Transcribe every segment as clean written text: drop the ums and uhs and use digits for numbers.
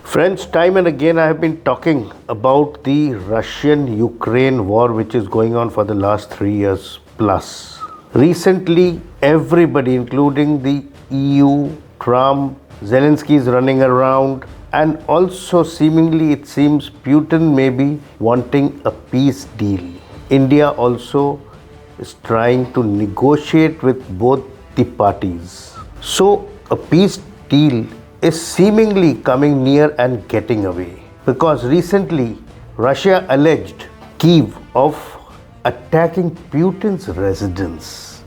Friends, time and again I have been talking about the Russian-Ukraine war which is going on for the last 3 years plus. Recently, everybody, including the EU, Trump, Zelensky is running around, and also seemingly it seems Putin may be wanting a peace deal. India also is trying to negotiate with both the parties. So a peace deal is seemingly coming near and getting away, because recently Russia alleged Kyiv of attacking Putin's residence,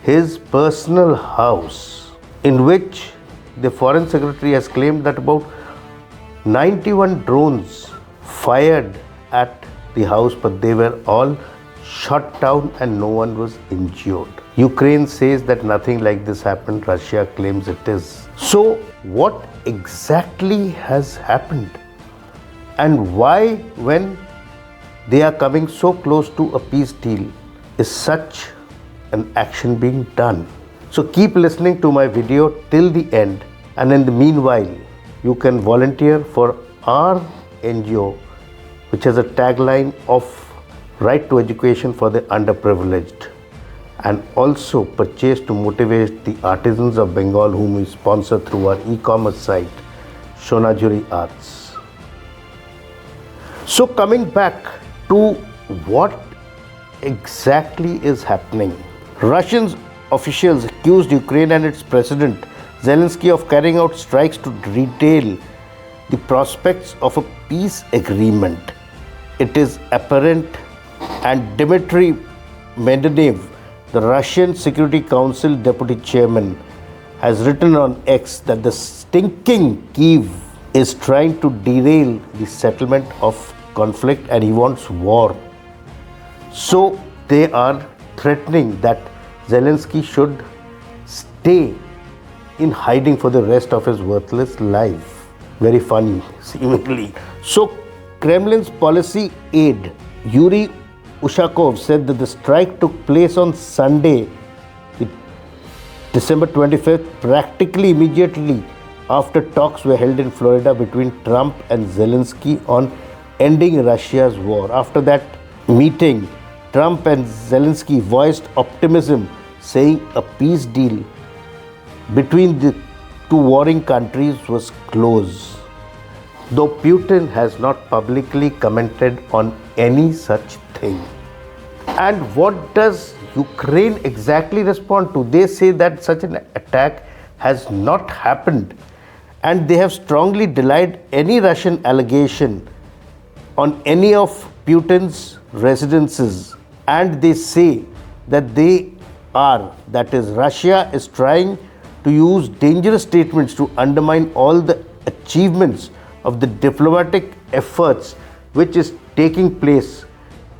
his personal house, in which the foreign secretary has claimed that about 91 drones fired at the house, but they were all shot down and no one was injured. Ukraine says that nothing like this happened. Russia claims it is. So what exactly has happened? And why, when they are coming so close to a peace deal, is such an action being done? So keep listening to my video till the end, and in the meanwhile you can volunteer for our NGO, which has a tagline of right to education for the underprivileged, and also purchase to motivate the artisans of Bengal whom we sponsor through our e-commerce site SONAJURIARTS. So coming back to what exactly is happening, Russian officials accused Ukraine and its president Zelensky of carrying out strikes to derail the prospects of a peace agreement. It is apparent, and Dmitry Medvedev, the Russian Security Council deputy chairman, has written on X that the stinking Kyiv is trying to derail the settlement of conflict and he wants war. So they are threatening that Zelensky should stay in hiding for the rest of his worthless life. Very funny, seemingly. So Kremlin's policy aide Yuri Ushakov said that the strike took place on Sunday, December 25th, practically immediately after talks were held in Florida between Trump and Zelensky on ending Russia's war. After that meeting, Trump and Zelensky voiced optimism, saying a peace deal between the two warring countries was close, though Putin has not publicly commented on any such thing. And what does Ukraine exactly respond to? They say that such an attack has not happened, and they have strongly denied any Russian allegation on any of Putin's residences, and they say that that is, Russia is trying to use dangerous statements to undermine all the achievements of the diplomatic efforts which is taking place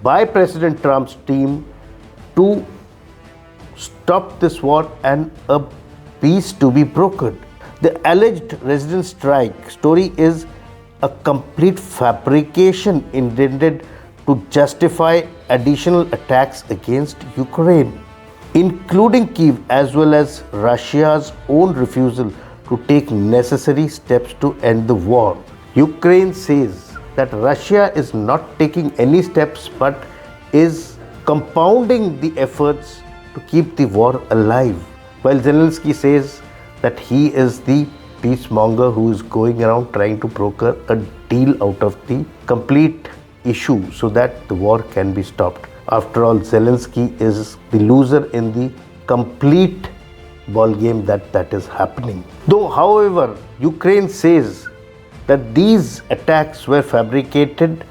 by President Trump's team to stop this war and a peace to be brokered. The alleged resident strike story is a complete fabrication intended to justify additional attacks against Ukraine, including Kyiv, as well as Russia's own refusal to take necessary steps to end the war. Ukraine says that Russia is not taking any steps but is compounding the efforts to keep the war alive, while Zelensky says that he is the peacemonger who is going around trying to broker a deal out of the complete issue so that the war can be stopped. After all, Zelensky is the loser in the complete ball game that is happening. Though, however, Ukraine says that these attacks were fabricated,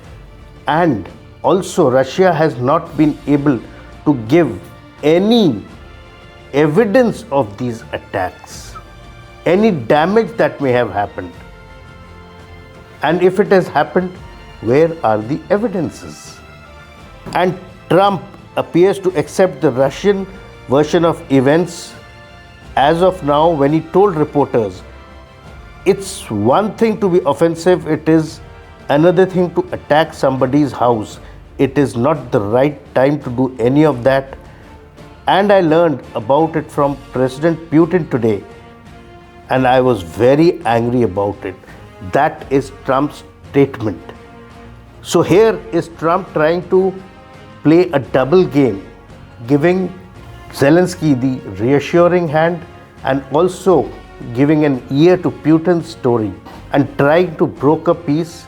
and also Russia has not been able to give any evidence of these attacks, any damage that may have happened. And if it has happened, where are the evidences? And Trump appears to accept the Russian version of events as of now, when he told reporters, it's one thing to be offensive, it is another thing to attack somebody's house. It is not the right time to do any of that. And I learned about it from President Putin today, and I was very angry about it. That is Trump's statement. So here is Trump trying to play a double game, giving Zelensky the reassuring hand and also giving an ear to Putin's story and trying to broker peace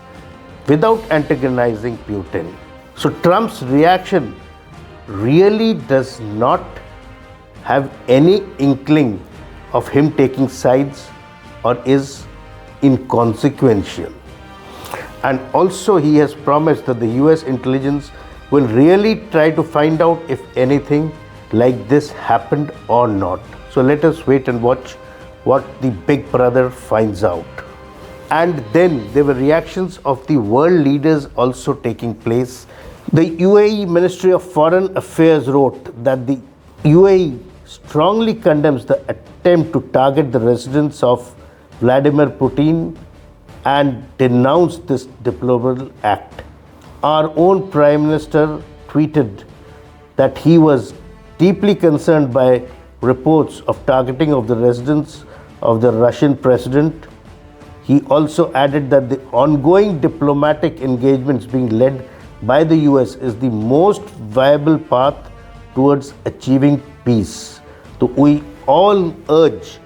without antagonizing Putin. So Trump's reaction really does not have any inkling of him taking sides or is inconsequential. And also he has promised that the US intelligence will really try to find out if anything like this happened or not. So let us wait and watch what the big brother finds out. And then there were reactions of the world leaders also taking place. The UAE Ministry of Foreign Affairs wrote that the UAE strongly condemns the attempt to target the residents of Vladimir Putin and denounced this deplorable act. Our own Prime Minister tweeted that he was deeply concerned by reports of targeting of the residents of the Russian president. He also added that the ongoing diplomatic engagements being led by the US is the most viable path towards achieving peace. So we all urge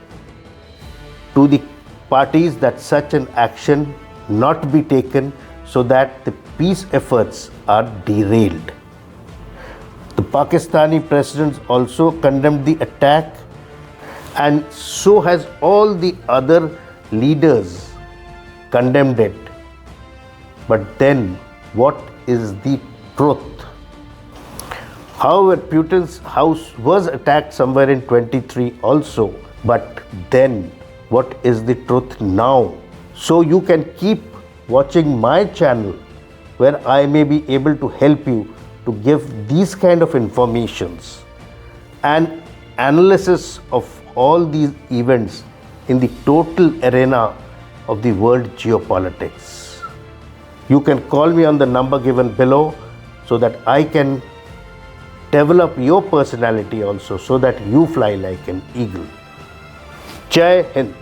to the parties that such an action not be taken so that the peace efforts are derailed. The Pakistani president also condemned the attack, and so has all the other leaders condemned it. But then what is the truth? However, Putin's house was attacked somewhere in 23 also. But then what is the truth now? So you can keep watching my channel where I may be able to help you to give these kind of informations and analysis of all these events in the total arena of the world geopolitics. You can call me on the number given below so that I can develop your personality also so that you fly like an eagle. Jai Hind.